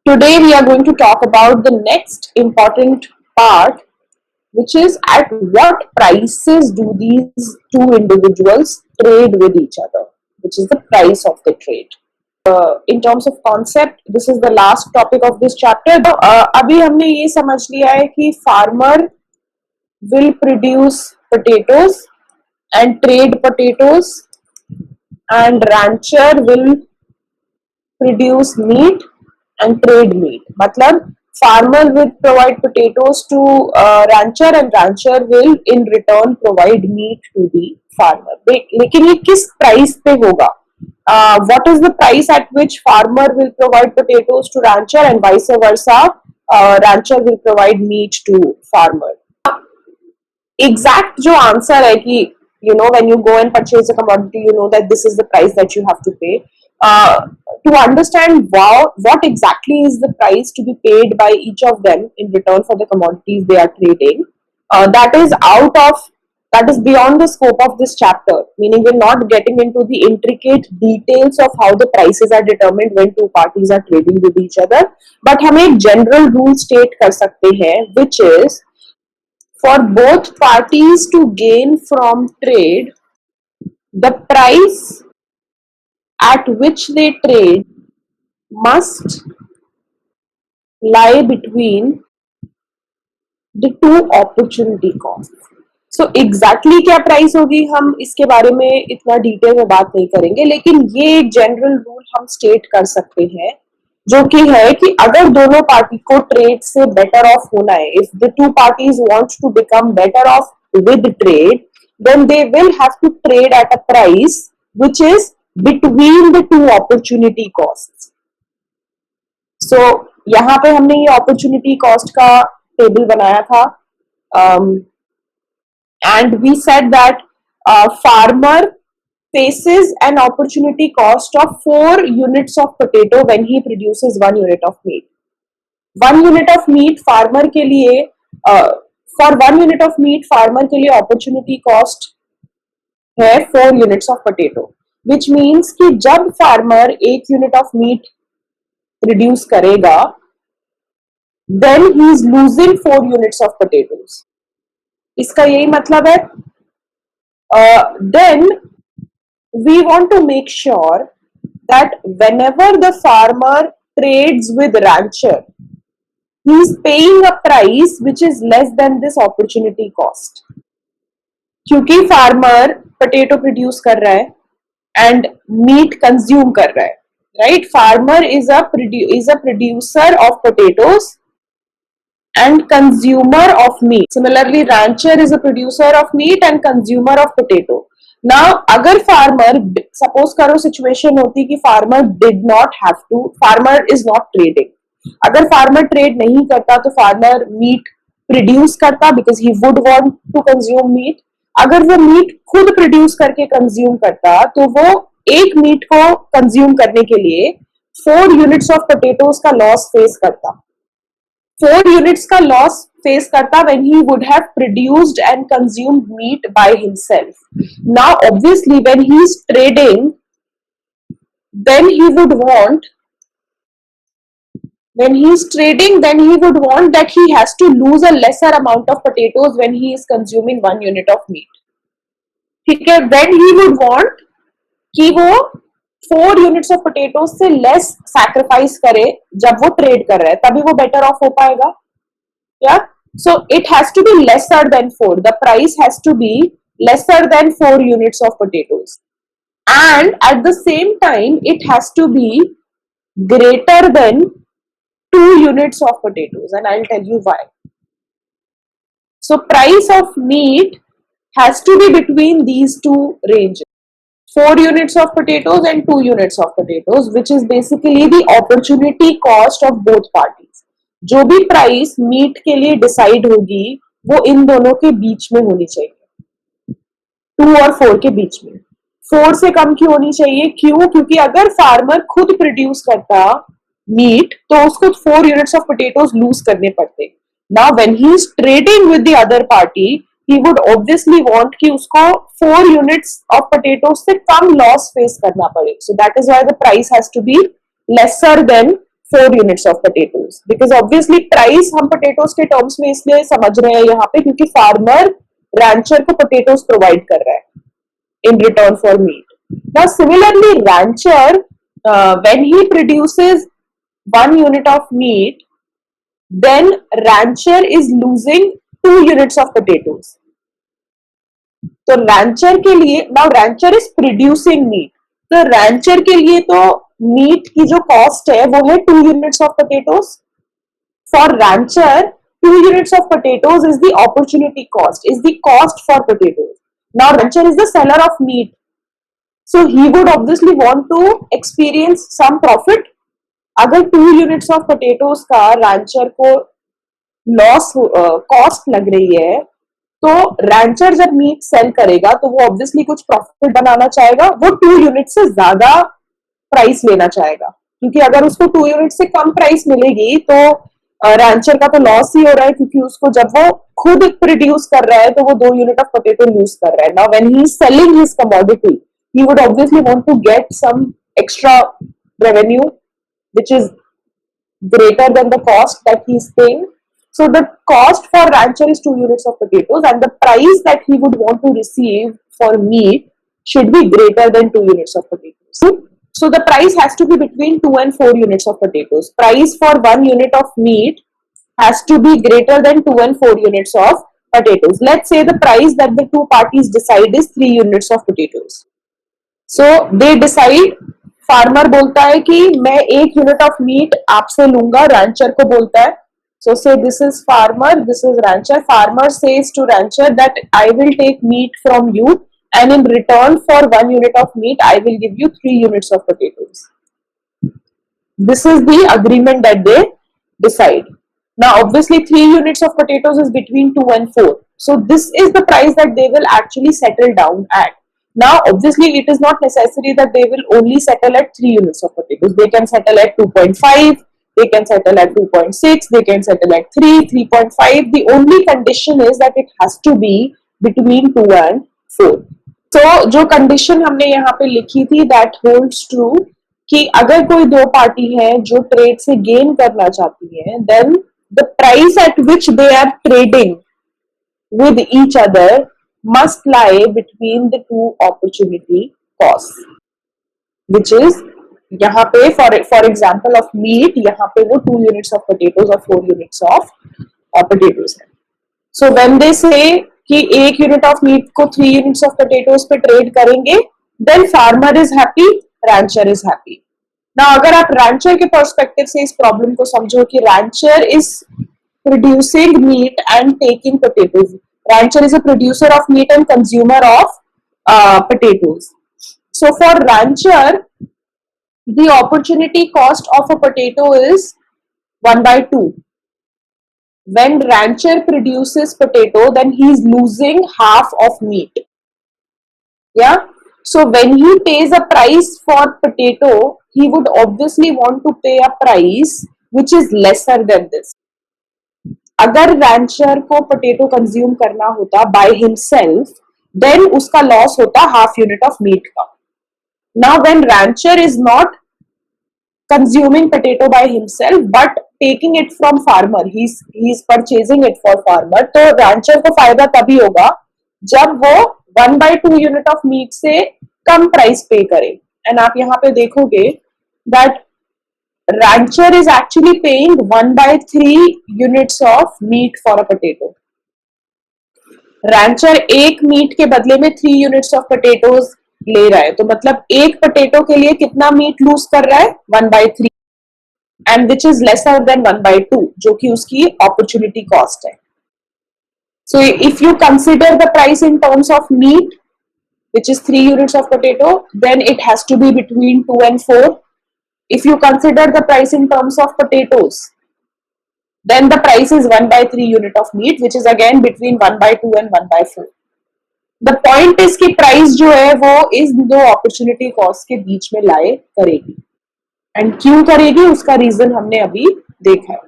Today we are going to talk about the next important part, which is at what prices do these two individuals trade with each other, which is the price of the trade. In terms of concept, this is the last topic of this chapter. अभी हमने ये समझ लिया है कि farmer will produce potatoes and trade potatoes, and rancher will produce meat and trade meat. मतलब farmer will provide potatoes to rancher and rancher will in return provide meat to the farmer. लेकिन ये किस price पे होगा? What is the price at which farmer will provide potatoes to rancher and vice versa? Rancher will provide meat to farmer. Exact जो answer है कि when you go and purchase a commodity, you know that this is the price that you have to pay. To understand what exactly is the price to be paid by each of them in return for the commodities they are trading, that is beyond the scope of this chapter, meaning we're not getting into the intricate details of how the prices are determined when two parties are trading with each other, but हम एक general rule state कर सकते हैं, which is for both parties to gain from trade, the price at which they trade must lie between the two opportunity costs. So exactly क्या price होगी हम इसके बारे में इतना डिटेल में बात नहीं करेंगे, लेकिन ये एक जनरल रूल हम स्टेट कर सकते हैं जो कि है कि अगर दोनों पार्टी को ट्रेड से बेटर ऑफ होना है, if the two parties want to become better off with trade, then they will have to trade at a price which is between the two opportunity costs. So यहाँ पे हमने ये opportunity cost का table बनाया था, and we said that farmer faces an opportunity cost of 4 units of potato when he produces 1 unit of meat. 1 unit of meat farmer के लिए for 1 unit of meat farmer के लिए opportunity cost है 4 units of potato, which means कि जब farmer 1 unit of meat produce करेगा, then he is losing 4 units of potatoes. इसका यही मतलब है. Then we want to make sure that whenever the farmer trades with rancher, he is paying a price which is less than this opportunity cost. क्योंकि farmer potato produce कर रहा है and meat consume कर रहा है, right? Farmer is a producer of potatoes and consumer of meat. Similarly, rancher is a producer of meat and consumer of potato. Now, अगर farmer, suppose करो situation होती कि farmer is not trading. अगर farmer trade नहीं करता तो farmer meat produce करता because he would want to consume meat. अगर वो meat खुद produce करके consume करता तो वो एक meat को consume करने के लिए 4 units of potatoes का loss face करता. 4 units का loss face करता when he would have produced and consumed meat by himself. Now, obviously, when he is trading, then he would want that he has to lose a lesser amount of potatoes when he is consuming 1 unit of meat. ठीक है? Then he would want कि वो 4 units of potatoes से less sacrifice करे जब वो trade कर रहा है, तभी वो better off हो पाएगा. Yeah? So it has to be lesser than 4. The price has to be lesser than 4 units of potatoes. And at the same time, it has to be greater than 2 units of potatoes. And I'll tell you why. So price of meat has to be between these two ranges. 4 units of potatoes and 2 units of potatoes, which is basically the opportunity cost of both parties. जो भी price meet के लिए decide होगी वो इन दोनों के बीच में होनी चाहिए, 2 और 4 के बीच में. 4 से कम क्यों होनी चाहिए? क्यों? क्योंकि अगर फार्मर खुद प्रोड्यूस करता मीट तो उसको 4 यूनिट्स ऑफ पोटैटोज लूज करने पड़ते. Now when he is trading with the other party, he would obviously want कि उसको 4 units of potatoes से कम loss face करना पड़े. So that is why the price has to be lesser than 4 units of potatoes, because obviously price हम potatoes के terms में इसलिए समझ रहे हैं यहाँ पे क्योंकि farmer rancher को potatoes provide कर रहा है in return for meat. Now similarly rancher, when he produces 1 unit of meat, then rancher is losing 2 units of potatoes. तो रैंचर के लिए, now Rancher is producing meet, तो रैंचर के लिए तो मीट की जो कॉस्ट है वो है 2 units of potatoes. For rancher 2 units of potatoes is the opportunity cost, is the cost for potatoes. Now rancher is the seller of meat, so he would obviously want to experience some profit. अगर 2 units of potatoes का rancher को loss cost लग रही है, तो Rancher जब meet cell करेगा तो वो ऑब्वियसली कुछ प्रॉफिट बनाना चाहेगा, वो 2 यूनिट से ज्यादा प्राइस लेना चाहेगा, क्योंकि अगर उसको 2 यूनिट से कम प्राइस मिलेगी तो रैंचर का तो लॉस ही हो रहा है, क्योंकि उसको जब वो खुद प्रोड्यूस कर रहा है तो वो 2 यूनिट ऑफ पोटैटो यूज कर रहा है. Now when he is selling his commodity, he would obviously want to get some extra revenue which is greater than the cost that he is paying. So the cost for rancher is 2 units of potatoes, and the price that he would want to receive for meat should be greater than 2 units of potatoes. So the price has to be between 2 and 4 units of potatoes. Price for 1 unit of meat has to be greater than 2 and 4 units of potatoes. Let's say the price that the two parties decide is 3 units of potatoes. So they decide, farmer बोलता है कि मैं 1 unit of meat आपसे लूंगा, Rancher को बोलता है. So say this is farmer, this is rancher. Farmer says to rancher that I will take meat from you, and in return for 1 unit of meat, I will give you 3 units of potatoes. This is the agreement that they decide. Now, obviously, 3 units of potatoes is between 2 and 4. So this is the price that they will actually settle down at. Now, obviously, it is not necessary that they will only settle at 3 units of potatoes. They can settle at 2.5. They can settle at 2.6, they can settle at 3, 3.5. The only condition is that it has to be between 2 and 4. So, जो condition हमने यहाँ पे लिखी थी, that holds true, कि अगर कोई दो पार्टी है जो ट्रेड से गेन करना चाहती है, then the price at which they are trading with each other must lie between the two opportunity costs, which is यहाँ पे फॉर एग्जाम्पल ऑफ मीट, यहाँ पे वो 2 यूनिट्स ऑफ पोटैटोज और 4 यूनिट्स ऑफ पोटैटोज है. सो व्हेन दे से कि 1 unit of meat को 3 यूनिट्स ऑफ पोटैटोज पे ट्रेड करेंगे, then farmer is happy, rancher is happy. ना अगर आप रैंचर के पर्सपेक्टिव से इस प्रॉब्लम को समझो कि rancher is producing meat and taking potatoes, rancher is a producer of meat and consumer of potatoes. So for rancher the opportunity cost of a potato is 1/2. When rancher produces potato, then he is losing half of meat. Yeah. So when he pays a price for potato, he would obviously want to pay a price which is lesser than this. अगर rancher को potato consume करना होता by himself, then उसका loss होता half unit of meat का. Now, when rancher is not consuming potato by himself but taking it from farmer, he is purchasing it for farmer, तो rancher को फायदा तभी होगा जब वो 1/2 यूनिट ऑफ मीट से कम प्राइस पे करे. एंड आप यहाँ पे देखोगे that rancher is actually paying 1/3 units of meat for a potato. rancher एक मीट के बदले में 3 यूनिट्स ऑफ पोटैटोज ले रहा है, तो मतलब एक पोटैटो के लिए कितना मीट लूज कर रहा है, 1/3, and which is lesser than 1/2, जो कि उसकी अपॉर्चुनिटी कॉस्ट है. So if you consider the price in terms of meat which is 3 units of potato, then it has to be between 2 and 4. If you consider the price in terms of potatoes, then the price is 1/3 unit of meat, which is again between 1/2 and 1/4. The point is कि price जो है वो इस दो opportunity cost के बीच में लाए करेगी, एंड क्यों करेगी उसका रीजन हमने अभी देखा है.